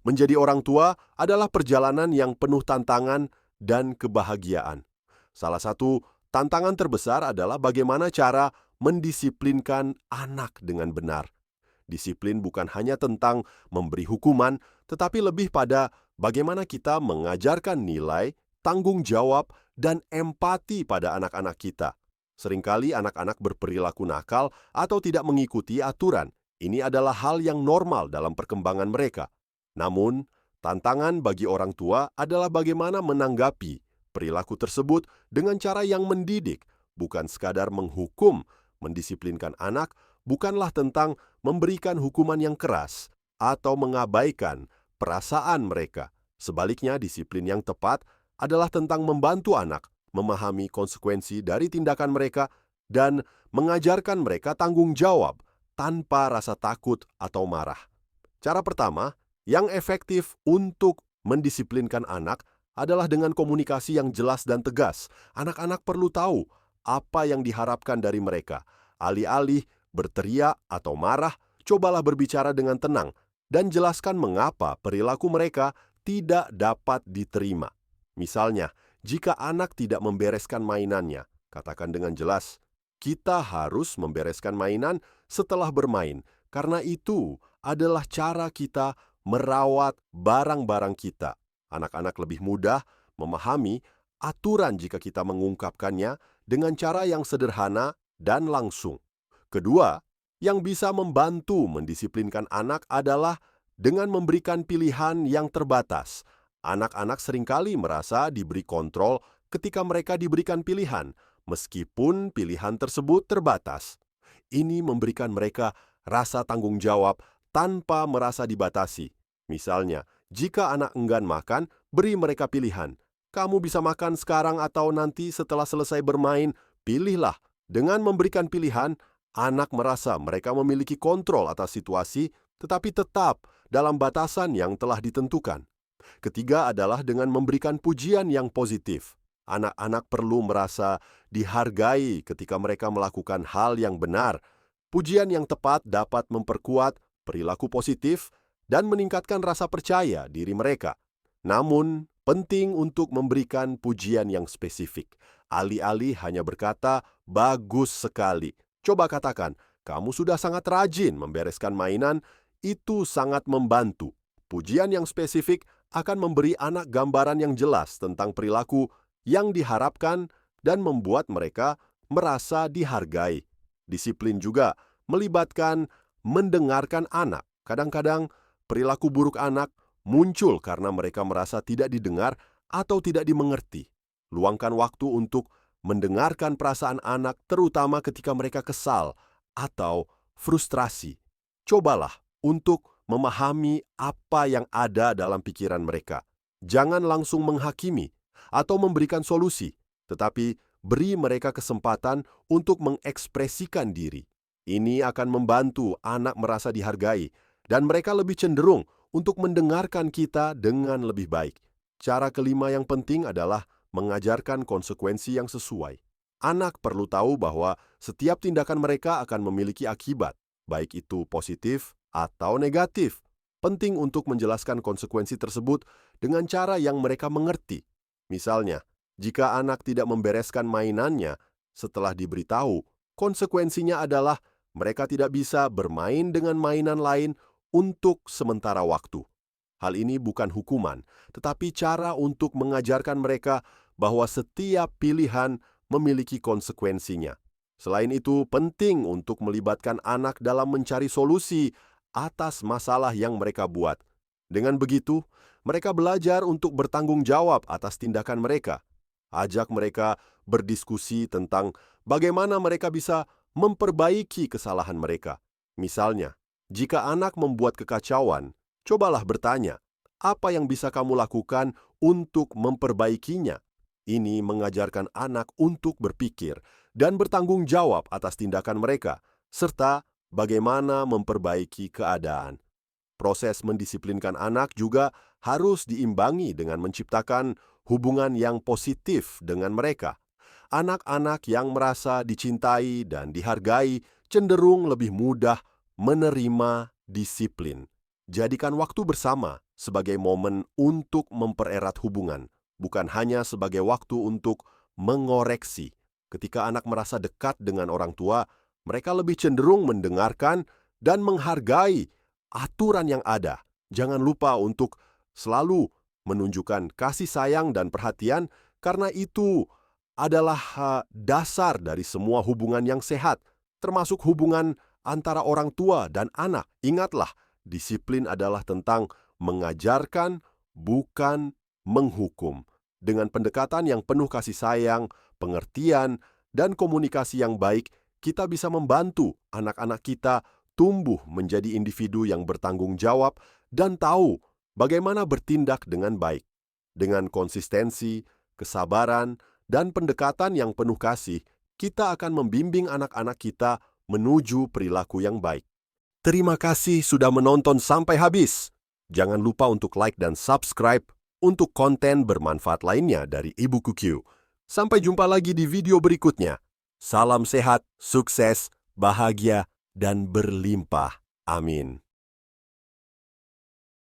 Menjadi orang tua adalah perjalanan yang penuh tantangan dan kebahagiaan. Salah satu tantangan terbesar adalah bagaimana cara mendisiplinkan anak dengan benar. Disiplin bukan hanya tentang memberi hukuman, tetapi lebih pada bagaimana kita mengajarkan nilai, tanggung jawab, dan empati pada anak-anak kita. Seringkali anak-anak berperilaku nakal atau tidak mengikuti aturan. Ini adalah hal yang normal dalam perkembangan mereka. Namun, tantangan bagi orang tua adalah bagaimana menanggapi perilaku tersebut dengan cara yang mendidik, bukan sekadar menghukum. Mendisiplinkan anak bukanlah tentang memberikan hukuman yang keras atau mengabaikan perasaan mereka. Sebaliknya, disiplin yang tepat adalah tentang membantu anak memahami konsekuensi dari tindakan mereka dan mengajarkan mereka tanggung jawab tanpa rasa takut atau marah. Cara pertama yang efektif untuk mendisiplinkan anak adalah dengan komunikasi yang jelas dan tegas. Anak-anak perlu tahu apa yang diharapkan dari mereka. Alih-alih berteriak atau marah, cobalah berbicara dengan tenang dan jelaskan mengapa perilaku mereka tidak dapat diterima. Misalnya, jika anak tidak membereskan mainannya, katakan dengan jelas, "Kita harus membereskan mainan setelah bermain, karena itu adalah cara kita merawat barang-barang kita." Anak-anak lebih mudah memahami aturan jika kita mengungkapkannya dengan cara yang sederhana dan langsung. Kedua, yang bisa membantu mendisiplinkan anak adalah dengan memberikan pilihan yang terbatas. Anak-anak seringkali merasa diberi kontrol ketika mereka diberikan pilihan, meskipun pilihan tersebut terbatas. Ini memberikan mereka rasa tanggung jawab tanpa merasa dibatasi. Misalnya, jika anak enggan makan, beri mereka pilihan. Kamu bisa makan sekarang atau nanti setelah selesai bermain, pilihlah. Dengan memberikan pilihan, anak merasa mereka memiliki kontrol atas situasi, tetapi tetap dalam batasan yang telah ditentukan. Ketiga adalah dengan memberikan pujian yang positif. Anak-anak perlu merasa dihargai ketika mereka melakukan hal yang benar. Pujian yang tepat dapat memperkuat perilaku positif dan meningkatkan rasa percaya diri mereka. Namun, penting untuk memberikan pujian yang spesifik. Alih-alih hanya berkata, "Bagus sekali." Coba katakan, "Kamu sudah sangat rajin membereskan mainan." Itu sangat membantu. Pujian yang spesifik akan memberi anak gambaran yang jelas tentang perilaku yang diharapkan dan membuat mereka merasa dihargai. Disiplin juga melibatkan mendengarkan anak. Kadang-kadang perilaku buruk anak muncul karena mereka merasa tidak didengar atau tidak dimengerti. Luangkan waktu untuk mendengarkan perasaan anak, terutama ketika mereka kesal atau frustrasi. Cobalah untuk memahami apa yang ada dalam pikiran mereka. Jangan langsung menghakimi atau memberikan solusi, tetapi beri mereka kesempatan untuk mengekspresikan diri. Ini akan membantu anak merasa dihargai, dan mereka lebih cenderung untuk mendengarkan kita dengan lebih baik. Cara kelima yang penting adalah mengajarkan konsekuensi yang sesuai. Anak perlu tahu bahwa setiap tindakan mereka akan memiliki akibat, baik itu positif atau negatif. Penting untuk menjelaskan konsekuensi tersebut dengan cara yang mereka mengerti. Misalnya, jika anak tidak membereskan mainannya setelah diberitahu, konsekuensinya adalah mereka tidak bisa bermain dengan mainan lain untuk sementara waktu. Hal ini bukan hukuman, tetapi cara untuk mengajarkan mereka bahwa setiap pilihan memiliki konsekuensinya. Selain itu, penting untuk melibatkan anak dalam mencari solusi atas masalah yang mereka buat. Dengan begitu, mereka belajar untuk bertanggung jawab atas tindakan mereka. Ajak mereka berdiskusi tentang bagaimana mereka bisa memperbaiki kesalahan mereka. Misalnya, jika anak membuat kekacauan, cobalah bertanya, "Apa yang bisa kamu lakukan untuk memperbaikinya?" Ini mengajarkan anak untuk berpikir dan bertanggung jawab atas tindakan mereka, serta bagaimana memperbaiki keadaan. Proses mendisiplinkan anak juga harus diimbangi dengan menciptakan hubungan yang positif dengan mereka. Anak-anak yang merasa dicintai dan dihargai cenderung lebih mudah menerima disiplin. Jadikan waktu bersama sebagai momen untuk mempererat hubungan, bukan hanya sebagai waktu untuk mengoreksi. Ketika anak merasa dekat dengan orang tua, mereka lebih cenderung mendengarkan dan menghargai aturan yang ada. Jangan lupa untuk selalu menunjukkan kasih sayang dan perhatian, karena itu adalah dasar dari semua hubungan yang sehat, termasuk hubungan antara orang tua dan anak. Ingatlah, disiplin adalah tentang mengajarkan, bukan menghukum. Dengan pendekatan yang penuh kasih sayang, pengertian, dan komunikasi yang baik, kita bisa membantu anak-anak kita tumbuh menjadi individu yang bertanggung jawab dan tahu bagaimana bertindak dengan baik. Dengan konsistensi, kesabaran, dan pendekatan yang penuh kasih, kita akan membimbing anak-anak kita menuju perilaku yang baik. Terima kasih sudah menonton sampai habis. Jangan lupa untuk like dan subscribe untuk konten bermanfaat lainnya dari Ibuku Q. Sampai jumpa lagi di video berikutnya. Salam sehat, sukses, bahagia, dan berlimpah. Amin.